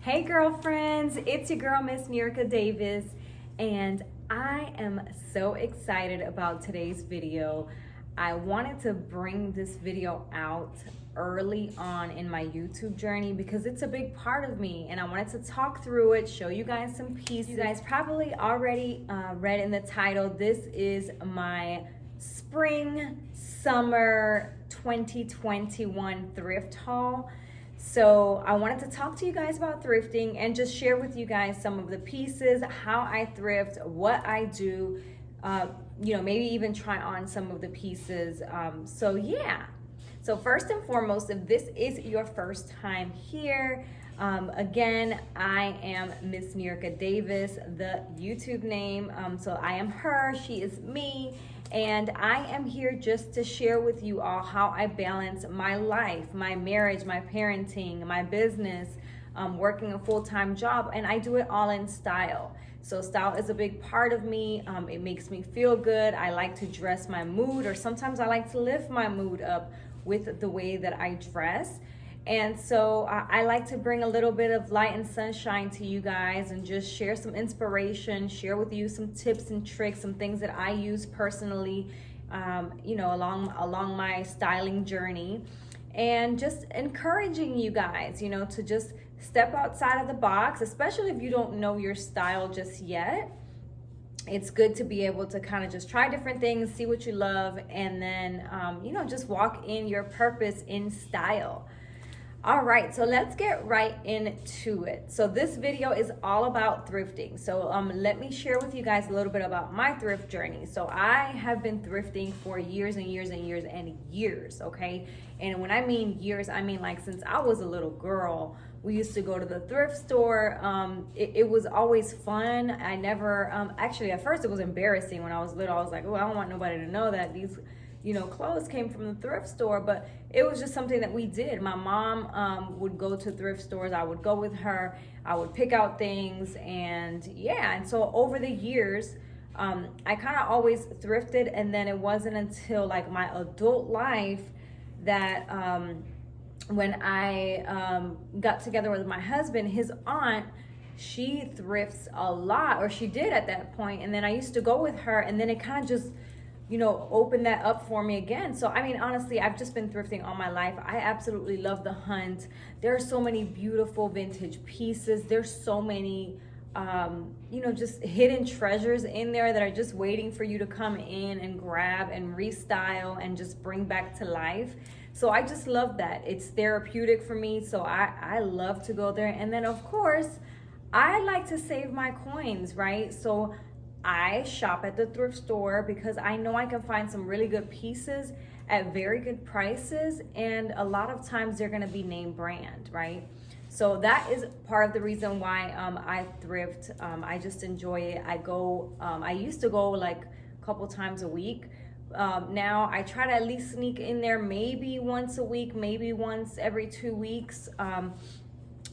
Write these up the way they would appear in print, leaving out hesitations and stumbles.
Hey girlfriends, it's your girl Miss Murica Davis, and I am so excited about today's video. I wanted to bring this video out early on in my YouTube journey because it's a big part of me, and I wanted to talk through it, show you guys some pieces. You guys probably already read in the title, this is my spring summer 2021 thrift haul. So I wanted to talk to you guys about thrifting and just share with you guys some of the pieces, how I thrift, what I do, maybe even try on some of the pieces. So first and foremost, if this is your first time here, again, I am Miss Murica Davis, the YouTube name. So I am her, she is me. And I am here just to share with you all how I balance my life, my marriage, my parenting, my business, working a full-time job, and I do it all in style. So style is a big part of me. It makes me feel good. I like to dress my mood, or sometimes I like to lift my mood up with the way that I dress. And so I like to bring a little bit of light and sunshine to you guys and just share some inspiration, share with you some tips and tricks, some things that I use personally, along my styling journey, and just encouraging you guys, to just step outside of the box, especially if you don't know your style just yet. It's good to be able to kind of just try different things, see what you love, and then, just walk in your purpose in style. All right, so let's get right into it. So this video is all about thrifting. So let me share with you guys a little bit about my thrift journey. So I have been thrifting for years and years and years and years, okay? And when I mean years, I mean like since I was a little girl, we used to go to the thrift store. It was always fun. I never, actually at first it was embarrassing when I was little. I was like, oh, I don't want nobody to know that these clothes came from the thrift store, but it was just something that we did. My mom would go to thrift stores. I would go with her. I would pick out things, and so over the years, I kind of always thrifted, and then it wasn't until like my adult life that when I got together with my husband, his aunt, she thrifts a lot, or she did at that point, and then I used to go with her, and then it kind of just open that up for me again. So, I mean, honestly, I've just been thrifting all my life. I absolutely love the hunt. There are so many beautiful vintage pieces. There's so many, just hidden treasures in there that are just waiting for you to come in and grab and restyle and just bring back to life. So I just love that. It's therapeutic for me. So I love to go there. And then, of course, I like to save my coins, right? So I shop at the thrift store because I know I can find some really good pieces at very good prices, and a lot of times they're going to be name brand, right? So that is part of the reason why I thrift. I just enjoy it. I used to go like a couple times a week. Now I try to at least sneak in there maybe once a week, maybe once every 2 weeks.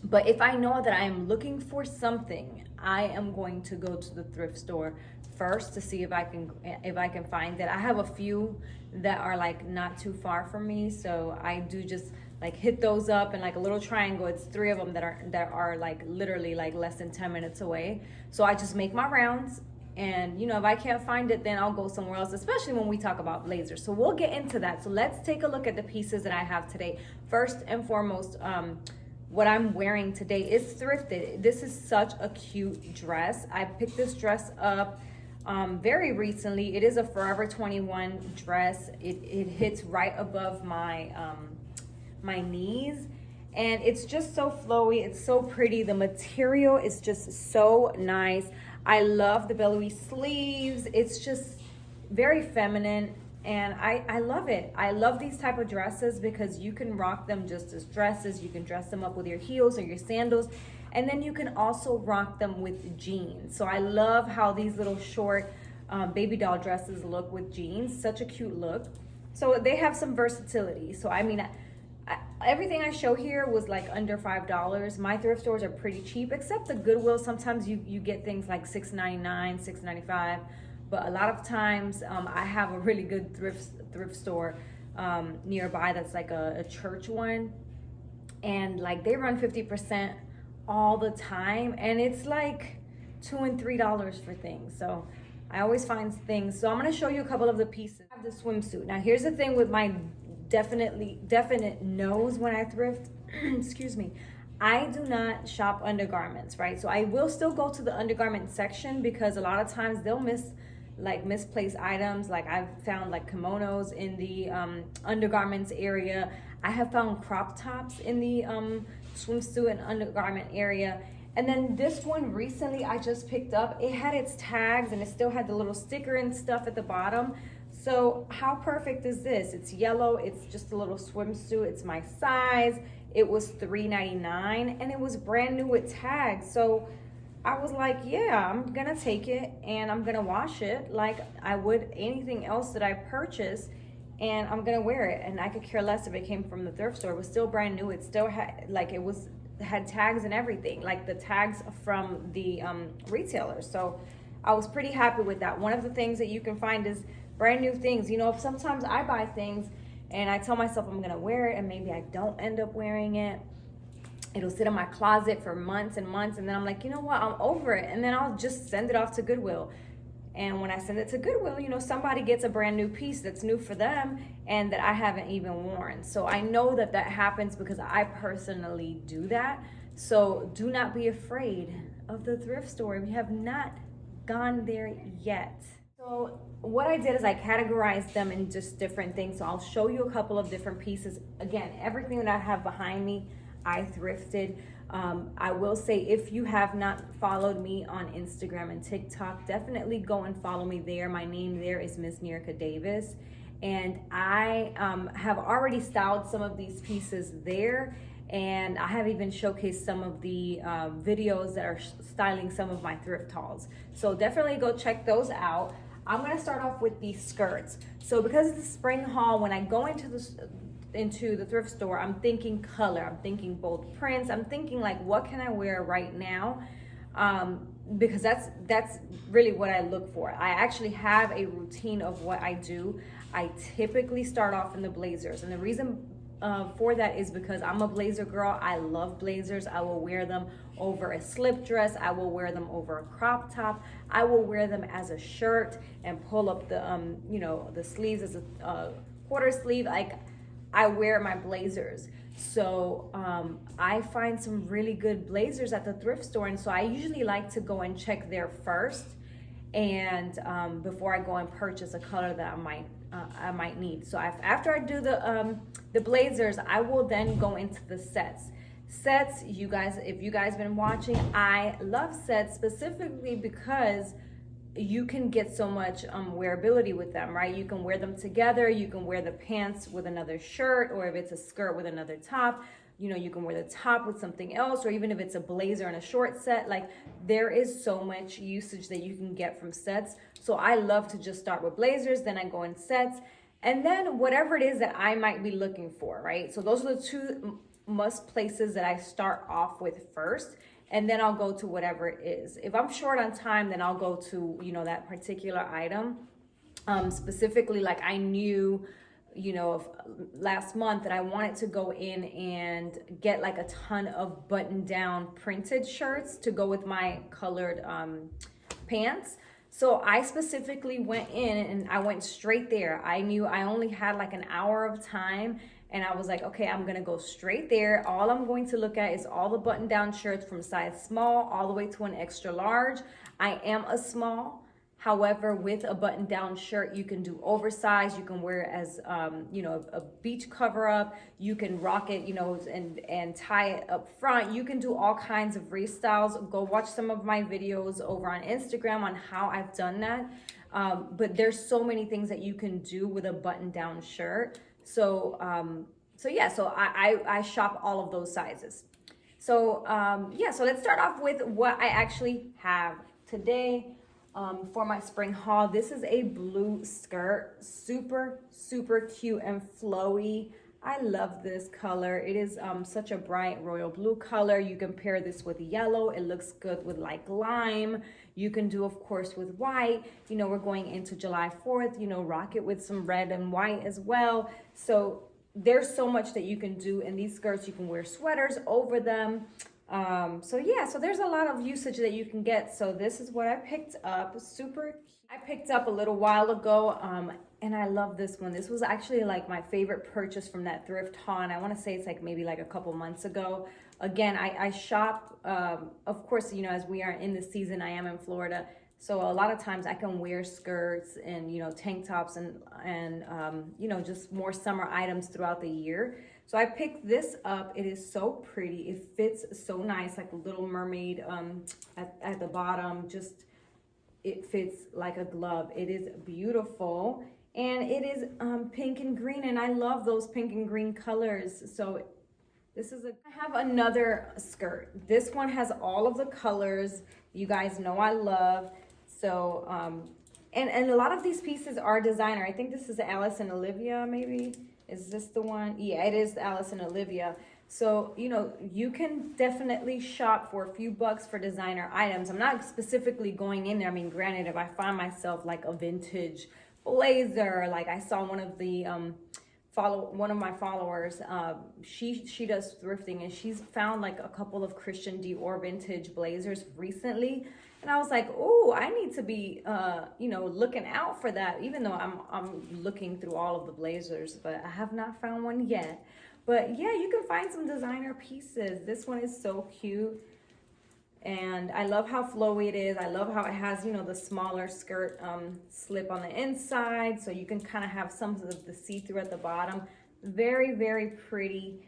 But if I know that I am looking for something, I am going to go to the thrift store first to see if I can find it. I have a few that are like not too far from me, so I do just like hit those up, and like a little triangle, it's 3 of them that are like literally like less than 10 minutes away. So I just make my rounds, and if I can't find it, then I'll go somewhere else, especially when we talk about blazers. So we'll get into that. So let's take a look at the pieces that I have today. First and foremost, what I'm wearing today is thrifted. This is such a cute dress. I picked this dress up very recently. It is a Forever 21 dress. It hits right above my my knees, and it's just so flowy. It's so pretty. The material is just so nice. I love the billowy sleeves. It's just very feminine. And I love it. I love these type of dresses because you can rock them just as dresses. You can dress them up with your heels or your sandals. And then you can also rock them with jeans. So I love how these little short baby doll dresses look with jeans. Such a cute look. So they have some versatility. So I mean, everything I show here was like under $5. My thrift stores are pretty cheap, except the Goodwill. Sometimes you get things like $6.99, $6.95. But a lot of times I have a really good thrift store nearby that's like a church one, and like they run 50% all the time, and it's like $2 and $3 for things. So I always find things. So I'm gonna show you a couple of the pieces. I have the swimsuit. Now here's the thing with my definite no's when I thrift. Excuse me. I do not shop undergarments, right? So I will still go to the undergarment section because a lot of times they'll misplaced items. Like I've found like kimonos in the undergarments area. I have found crop tops in the swimsuit and undergarment area. And then this one recently I just picked up, it had its tags and it still had the little sticker and stuff at the bottom. So how perfect is this? It's yellow, it's just a little swimsuit, it's my size. It was $3.99 and it was brand new with tags. So I was like, yeah, I'm gonna take it and I'm gonna wash it like I would anything else that I purchase, and I'm gonna wear it. And I could care less if it came from the thrift store. It was still brand new. It still had had tags and everything, like the tags from the retailers. So I was pretty happy with that. One of the things that you can find is brand new things. You know, sometimes I buy things and I tell myself I'm gonna wear it and maybe I don't end up wearing it. It'll sit in my closet for months and months, and then I'm like, you know what, I'm over it, and then I'll just send it off to Goodwill. And when I send it to Goodwill, you know, somebody gets a brand new piece that's new for them and that I haven't even worn. So I know that that happens because I personally do that. So do not be afraid of the thrift store if you have not gone there yet. So what I did is I categorized them in just different things. So I'll show you a couple of different pieces. Again, everything that I have behind me, I thrifted. I will say, if you have not followed me on Instagram and TikTok, definitely go and follow me there. My name there is Miss Nerica Davis. And I have already styled some of these pieces there. And I have even showcased some of the videos that are styling some of my thrift hauls. So definitely go check those out. I'm gonna start off with these skirts. So because it's the spring haul, when I go into the thrift store, I'm thinking color, I'm thinking bold prints, I'm thinking like, what can I wear right now? Because that's really what I look for. I actually have a routine of what I do. I typically start off in the blazers, and the reason for that is because I'm a blazer girl. I love blazers. I will wear them over a slip dress. I will wear them over a crop top. I will wear them as a shirt and pull up the you know, the sleeves as a quarter sleeve. Like, I wear my blazers. So I find some really good blazers at the thrift store, and so I usually like to go and check there first, and before I go and purchase a color that I might need. So after I do the blazers, I will then go into the sets. Sets, you guys, if you guys been watching, I love sets specifically because you can get so much wearability with them, right? You can wear them together. You can wear the pants with another shirt, or if it's a skirt with another top, you know, you can wear the top with something else, or even if it's a blazer and a short set. Like, there is so much usage that you can get from sets. So I love to just start with blazers, then I go in sets, and then whatever it is that I might be looking for, right? So those are the two must places that I start off with first. And then I'll go to whatever it is. If I'm short on time, then I'll go to, you know, that particular item. Specifically, like I knew, you know, last month that I wanted to go in and get like a ton of button down printed shirts to go with my colored pants. So I specifically went in and I went straight there. I knew I only had like an hour of time, and I was like, okay, I'm gonna go straight there. All I'm going to look at is all the button down shirts from size small all the way to an extra large. I am a small. However, with a button down shirt, you can do oversized. You can wear it as, you know, a beach cover up. You can rock it, you know, and tie it up front. You can do all kinds of restyles. Go watch some of my videos over on Instagram on how I've done that. But there's so many things that you can do with a button down shirt. So yeah, so I shop all of those sizes. So yeah, so let's start off with what I actually have today. For my spring haul, this is a blue skirt, super cute and flowy. I love this color. It is such a bright royal blue color. You can pair this with yellow. It looks good with like lime. You can do, of course, with white. You know, we're going into July 4th, you know, rock it with some red and white as well. So there's so much that you can do in these skirts. You can wear sweaters over them. So yeah, so there's a lot of usage that you can get. So this is what I picked up. Super. I picked up a little while ago, and I love this one. This was actually like my favorite purchase from that thrift haul, and I want to say it's like maybe like a couple months ago. Again, I shop. Of course, you know, as we are in the season, I am in Florida, so a lot of times I can wear skirts and tank tops and just more summer items throughout the year. So I picked this up. It is so pretty. It fits so nice, like a little mermaid at the bottom. Just it fits like a glove. It is beautiful. And it is pink and green, and I love those pink and green colors. So I have another skirt. This one has all of the colors you guys know I love. So, and a lot of these pieces are designer. I think this is Alice and Olivia, maybe. Is this the one? Yeah, it is Alice and Olivia. So, you can definitely shop for a few bucks for designer items. I'm not specifically going in there. I mean, granted, if I find myself like a vintage blazer, like I saw one of the, one of my followers, she does thrifting, and she's found like a couple of Christian Dior vintage blazers recently, and I was like, oh, I need to be looking out for that, even though I'm looking through all of the blazers, but I have not found one yet. But yeah, you can find some designer pieces. This one is so cute. And I love how flowy it is. I love how it has, the smaller skirt slip on the inside. So you can kind of have some of the see-through at the bottom. Very, very pretty.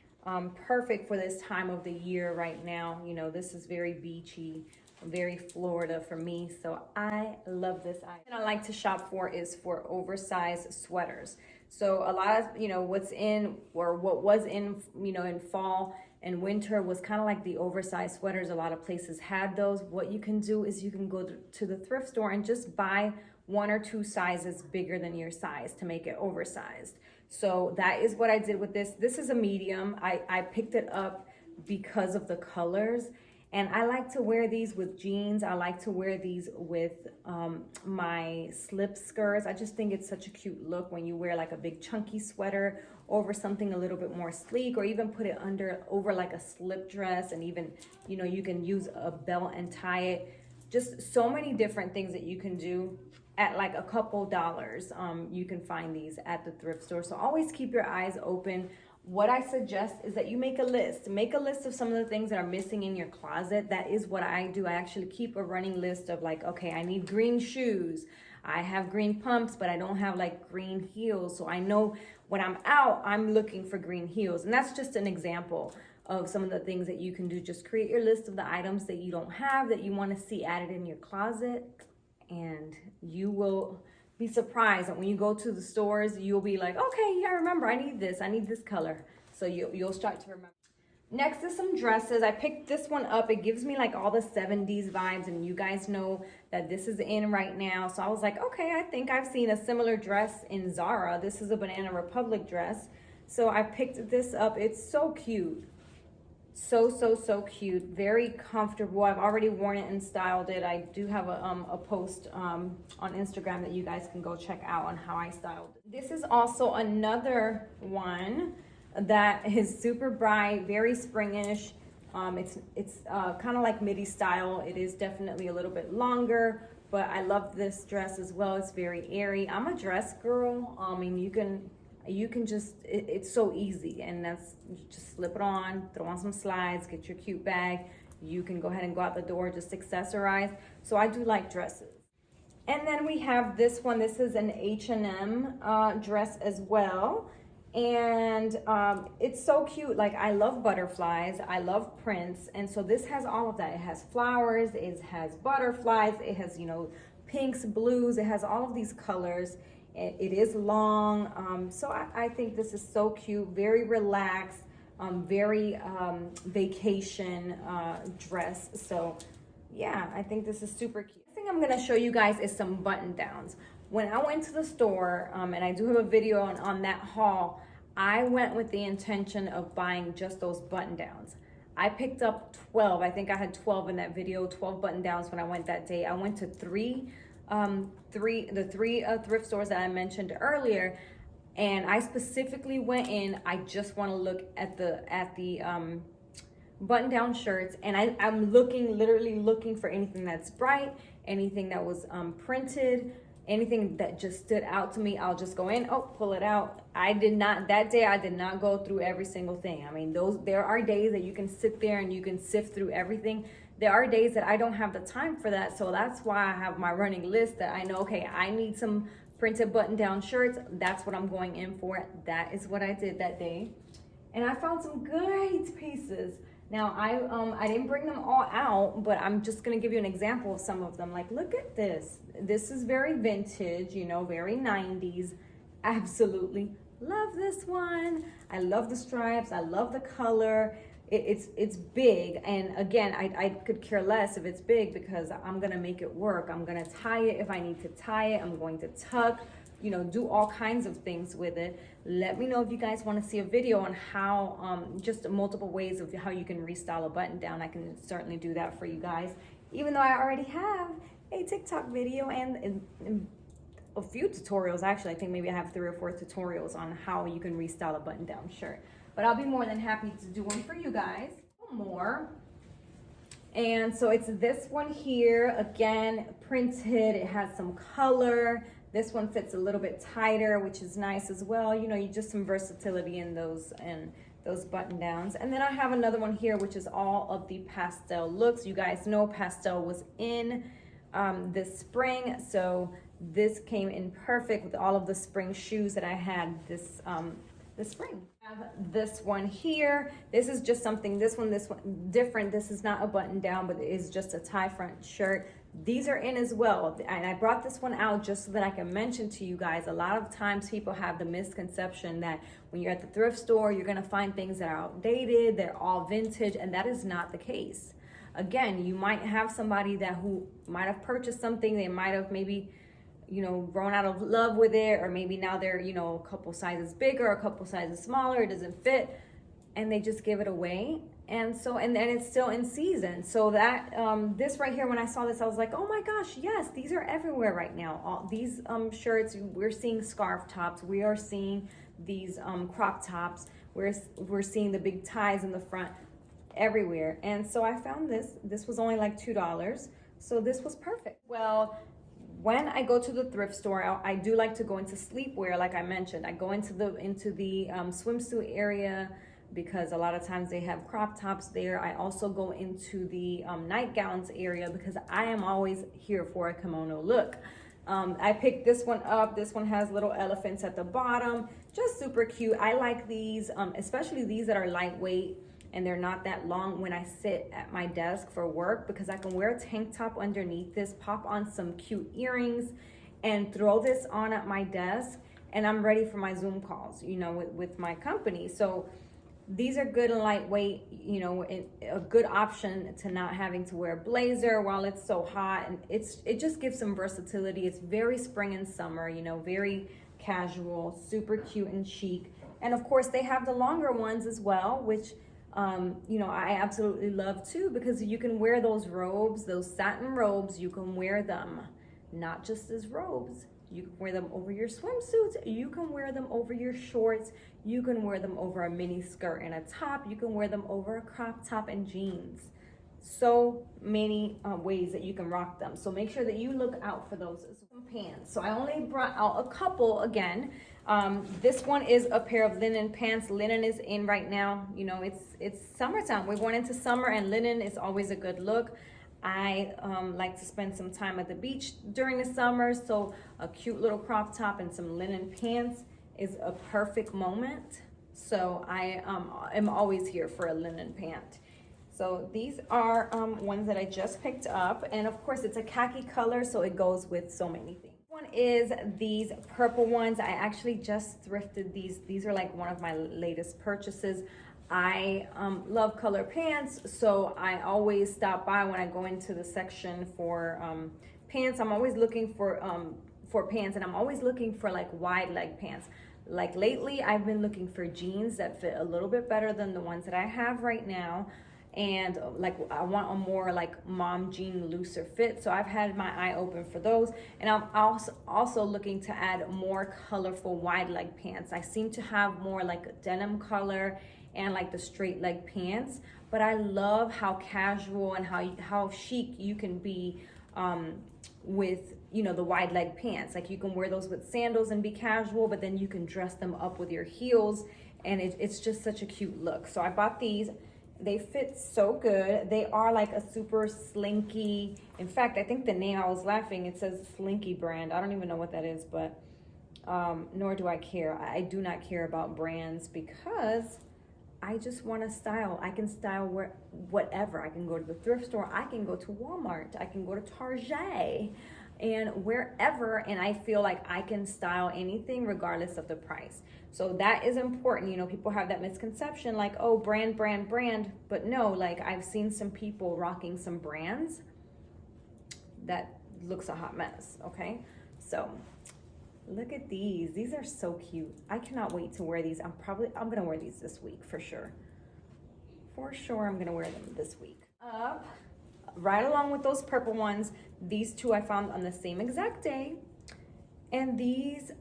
Perfect for this time of the year right now. This is very beachy, very Florida for me. So I love this item. And I like to shop for is for oversized sweaters. So a lot of, what's in or what was in, in fall and winter was kind of like the oversized sweaters. A lot of places had those. What you can do is you can go to the thrift store and just buy 1 or 2 sizes bigger than your size to make it oversized. So that is what I did with this. This is a medium. I picked it up because of the colors. And I like to wear these with jeans. I like to wear these with my slip skirts. I just think it's such a cute look when you wear like a big chunky sweater over something a little bit more sleek, or even put it over like a slip dress, and even, you can use a belt and tie it. Just so many different things that you can do at like a couple dollars. You can find these at the thrift store. So always keep your eyes open. What I suggest is that you make a list. Make a list of some of the things that are missing in your closet. That is what I do. I actually keep a running list of like, okay, I need green shoes. I have green pumps, but I don't have like green heels. So I know when I'm out, I'm looking for green heels. And that's just an example of some of the things that you can do. Just create your list of the items that you don't have, that you want to see added in your closet. And you will be surprised that when you go to the stores, you'll be like, okay, yeah, I remember, I need this color. So you'll start to remember. Next is some dresses. I picked this one up. It gives me like all the 70s vibes, and you guys know that this is in right now. So I was like, okay, I think I've seen a similar dress in Zara. This is a Banana Republic dress. So I picked this up. It's so cute. So cute. Very comfortable. I've already worn it and styled it. I do have a post on Instagram that you guys can go check out on how I styled it. This is also another one that is super bright, very springish. It's kind of like midi style. It is definitely a little bit longer, but I love this dress as well. It's very airy. I'm a dress girl. I mean, you can just, it's so easy, and that's, you just slip it on, throw on some slides, get your cute bag. You can go ahead and go out the door, just accessorize. So I do like dresses. And then we have this one. This is an H&M dress as well. And it's so cute. Like, I love butterflies, I love prints, and so this has all of that. It has flowers, it has butterflies, it has pinks, blues, it has all of these colors. It is long, so I think this is so cute, very relaxed, very vacation dress. So yeah, I think this is super cute. The thing I'm gonna show you guys is some button downs. When I went to the store, and I do have a video on that haul, I went with the intention of buying just those button downs. I picked up 12. I think I had 12 in that video, 12 button downs when I went that day. I went to three thrift stores that I mentioned earlier, and I specifically went in. I just want to look at the button down shirts, and I'm literally looking for anything that's bright, anything that was printed, anything that just stood out to me. I'll just go in, oh, pull it out. That day I did not go through every single thing. I mean, there are days that you can sit there and you can sift through everything. There are days that I don't have the time for that. So that's why I have my running list that I know, okay, I need some printed button down shirts. That's what I'm going in for. That is what I did that day. And I found some great pieces. Now, I didn't bring them all out, but I'm just gonna give you an example of some of them. Like, look at this. This is very vintage, you know, very 90s. Absolutely love this one. I love the stripes. I love the color. It's big, and again, I could care less if it's big because I'm gonna make it work. I'm gonna tie it if I need to tie it. I'm going to tuck, you know, do all kinds of things with it. Let me know if you guys want to see a video on how just multiple ways of how you can restyle a button down. I can certainly do that for you guys, even though I already have a TikTok video and a few tutorials. Actually, I think maybe I have 3 or 4 tutorials on how you can restyle a button down shirt, but I'll be more than happy to do one for you guys. More. And so it's this one here, again, printed. It has some color. This one fits a little bit tighter, which is nice as well. You know, you just some versatility in those button downs. And then I have another one here, which is all of the pastel looks. You guys know pastel was in this spring, so this came in perfect with all of the spring shoes that I had this spring. I have this one here. This is just something, this one different. This is not a button down, but it is just a tie front shirt. These are in as well, and I brought this one out just so that I can mention to you guys, a lot of times people have the misconception that when you're at the thrift store, you're gonna find things that are outdated, they're all vintage, and that is not the case. Again, you might have somebody who might have purchased something, they might have maybe, you know, grown out of love with it, or maybe now they're, you know, a couple sizes bigger, a couple sizes smaller, it doesn't fit, and they just give it away. And so, and then it's still in season. So that, this right here, when I saw this, I was like, oh my gosh, yes, these are everywhere right now. All these shirts, we're seeing scarf tops, we are seeing these crop tops, we're seeing the big ties in the front, everywhere. And so I found this was only like $2. So this was perfect. Well, when I go to the thrift store, I do like to go into sleepwear, like I mentioned. I go into the swimsuit area, because a lot of times they have crop tops there. I also go into the nightgowns area because I am always here for a kimono look. I picked this one up. This one has little elephants at the bottom, just super cute. I like these, especially these that are lightweight and they're not that long when I sit at my desk for work, because I can wear a tank top underneath this, pop on some cute earrings, and throw this on at my desk, and I'm ready for my Zoom calls, you know, with my company. So these are good and lightweight, you know, a good option to not having to wear a blazer while it's so hot. And it just gives some versatility. It's very spring and summer, you know, very casual, super cute and chic. And of course they have the longer ones as well, which, you know, I absolutely love too, because you can wear those robes, those satin robes, you can wear them not just as robes. You can wear them over your swimsuits, you can wear them over your shorts, you can wear them over a mini skirt and a top, you can wear them over a crop top and jeans. So many ways that you can rock them. So make sure that you look out for those. Some pants. So I only brought out a couple again. This one is a pair of linen pants. Linen is in right now. You know, it's summertime. We're going into summer and linen is always a good look. I like to spend some time at the beach during the summer, so a cute little crop top and some linen pants is a perfect moment. So I am always here for a linen pant. So these are ones that I just picked up, and of course it's a khaki color, so it goes with so many things. One is these purple ones. I actually just thrifted these. These are like one of my latest purchases. I love color pants, so I always stop by when I go into the section for pants. I'm always looking for pants, and I'm always looking for like wide leg pants. Like lately, I've been looking for jeans that fit a little bit better than the ones that I have right now. And like I want a more like mom jean looser fit, so I've had my eye open for those. And I'm also looking to add more colorful wide leg pants. I seem to have more like a denim color and like the straight leg pants. But I love how casual and how chic you can be with, you know, the wide leg pants. Like you can wear those with sandals and be casual, but then you can dress them up with your heels, and it's just such a cute look. So I bought these. They fit so good. They are like a super slinky. In fact, I think the name, I was laughing, it says Slinky brand. I don't even know what that is, but nor do I care. I do not care about brands because I just want to style. I can style whatever. I can go to the thrift store. I can go to Walmart. I can go to Target and wherever, and I feel like I can style anything regardless of the price. So that is important. You know, people have that misconception like, oh, brand, but no, like I've seen some people rocking some brands that looks a hot mess. Okay, so look at these. These are so cute. I cannot wait to wear these. I'm gonna wear these this week for sure. I'm gonna wear them this week. Right along with those purple ones, these two I found on the same exact day, and these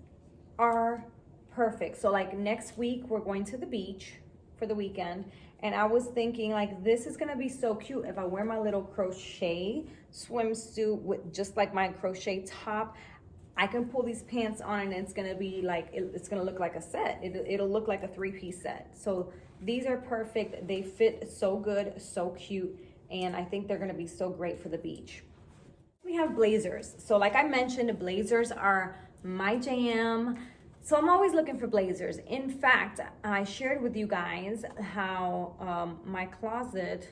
are perfect. So like next week we're going to the beach for the weekend, and I was thinking like this is gonna be so cute if I wear my little crochet swimsuit with just like my crochet top. I can pull these pants on and it's gonna be like, it's gonna look like a set. It'll look like a 3-piece set. So these are perfect. They fit so good, so cute, and I think they're gonna be so great for the beach. We have blazers. So like I mentioned, blazers are my jam. So I'm always looking for blazers. In fact, I shared with you guys how my closet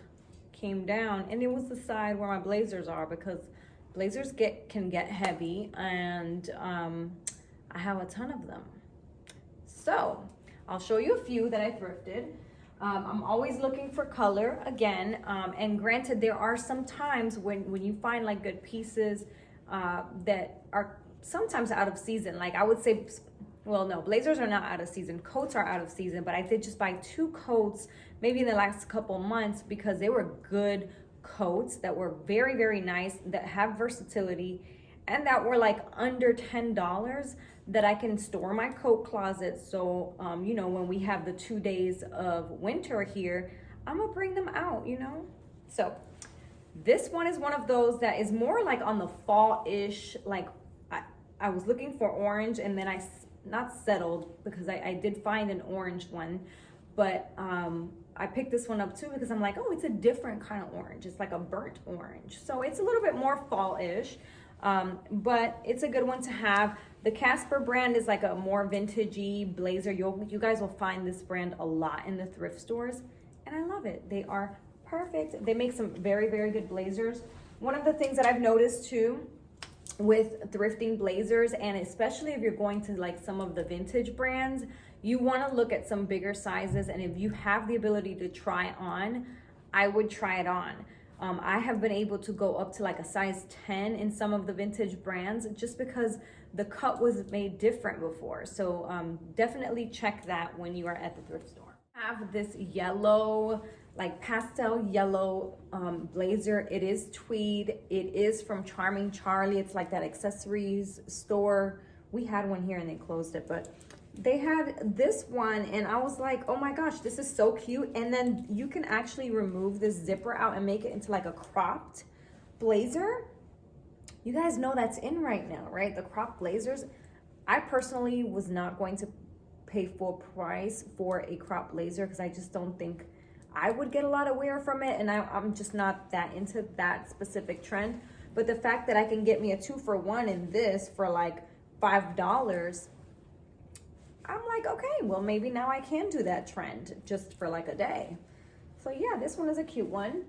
came down, and it was the side where my blazers are, because blazers can get heavy, and I have a ton of them. So I'll show you a few that I thrifted. I'm always looking for color again, and granted, there are some times when you find like good pieces that are sometimes out of season. Like I would say, well, no, blazers are not out of season. Coats are out of season, but I did just buy 2 coats maybe in the last couple months because they were good coats that were very, very nice, that have versatility, and that were like under $10, that I can store in my coat closet. So you know, when we have the 2 days of winter here, I'm gonna bring them out, you know. So this one is one of those that is more like on the fall-ish. Like I was looking for orange, and then I not settled because I did find an orange one, but I picked this one up too because I'm like, oh, it's a different kind of orange. It's like a burnt orange. So it's a little bit more fall-ish, but it's a good one to have. The Casper brand is like a more vintagey blazer. You guys will find this brand a lot in the thrift stores, and I love it. They are perfect. They make some very, very good blazers. One of the things that I've noticed too with thrifting blazers, and especially if you're going to like some of the vintage brands, you want to look at some bigger sizes, and if you have the ability to try it on, I would try it on. I have been able to go up to like a size 10 in some of the vintage brands just because the cut was made different before. So definitely check that when you are at the thrift store. I have this yellow, like pastel yellow blazer. It is tweed. It is from Charming Charlie. It's like that accessories store. We had one here and they closed it, but they had this one, and I was like, oh my gosh, this is so cute. And then you can actually remove this zipper out and make it into like a cropped blazer. You guys know that's in right now, right? The cropped blazers. I personally was not going to pay full price for a cropped blazer because I just don't think I would get a lot of wear from it, and I'm just not that into that specific trend. But the fact that I can get me a 2-for-1 in this for like $5, I'm like, okay, well, maybe now I can do that trend just for like a day. So yeah, this one is a cute one.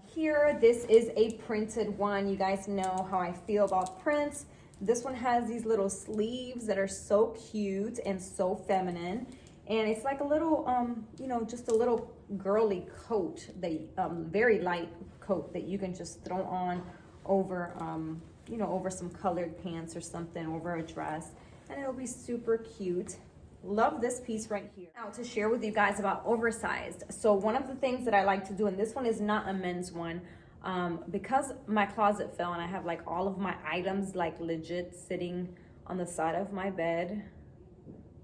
Here, this is a printed one. You guys know how I feel about prints. This one has these little sleeves that are so cute and so feminine. And it's like a little, you know, just a little girly coat, that very light coat that you can just throw on over, you know, over some colored pants or something, over a dress, and it'll be super cute. Love this piece right here. Now to share with you guys about oversized. So one of the things that I like to do, and this one is not a men's one, because my closet fell and I have like all of my items like legit sitting on the side of my bed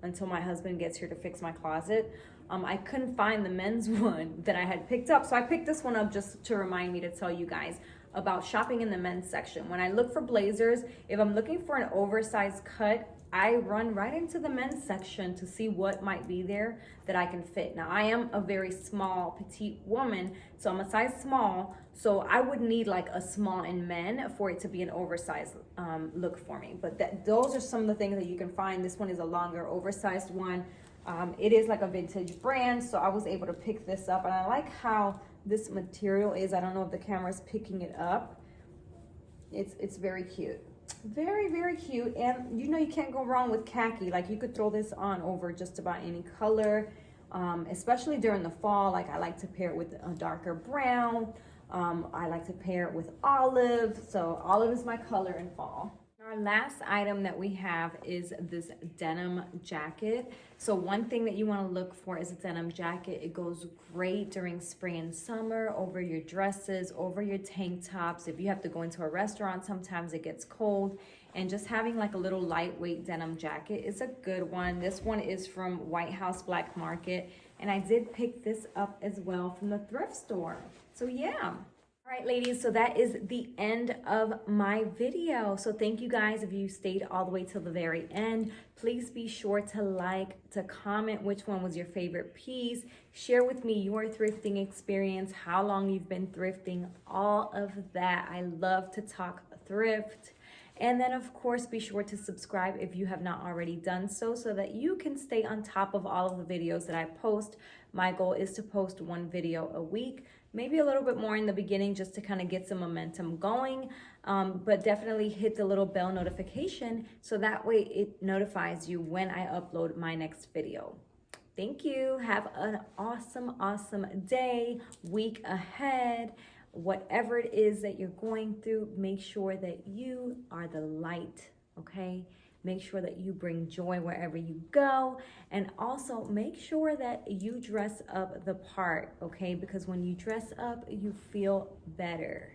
until my husband gets here to fix my closet. I couldn't find the men's one that I had picked up. So I picked this one up just to remind me to tell you guys about shopping in the men's section. When I look for blazers, if I'm looking for an oversized cut, I run right into the men's section to see what might be there that I can fit. Now, I am a very small, petite woman, so I'm a size small, so I would need like a small in men for it to be an oversized look for me. But those are some of the things that you can find. This one is a longer, oversized one. It is like a vintage brand, so I was able to pick this up, and I like how this material is. I don't know if the camera's picking it up. It's very cute. Very, very cute. And you know, you can't go wrong with khaki. Like, you could throw this on over just about any color, especially during the fall. Like, I like to pair it with a darker brown. I like to pair it with olive. So olive is my color in fall. Our last item that we have is this denim jacket. So one thing that you want to look for is a denim jacket. It goes great during spring and summer, over your dresses, over your tank tops. If you have to go into a restaurant, sometimes it gets cold. And just having like a little lightweight denim jacket is a good one. This one is from White House Black Market. And I did pick this up as well from the thrift store. So yeah. All right, ladies, so that is the end of my video. So thank you guys if you stayed all the way till the very end. Please be sure to like, to comment which one was your favorite piece. Share with me your thrifting experience, how long you've been thrifting, all of that. I love to talk thrift. And then, of course, be sure to subscribe if you have not already done so that you can stay on top of all of the videos that I post. My goal is to post one video a week, maybe a little bit more in the beginning just to kind of get some momentum going. But definitely hit the little bell notification so that way it notifies you when I upload my next video. Thank you. Have an awesome, awesome day, week ahead. Whatever it is that you're going through, make sure that you are the light, okay? Make sure that you bring joy wherever you go. And also make sure that you dress up the part, okay? Because when you dress up, you feel better.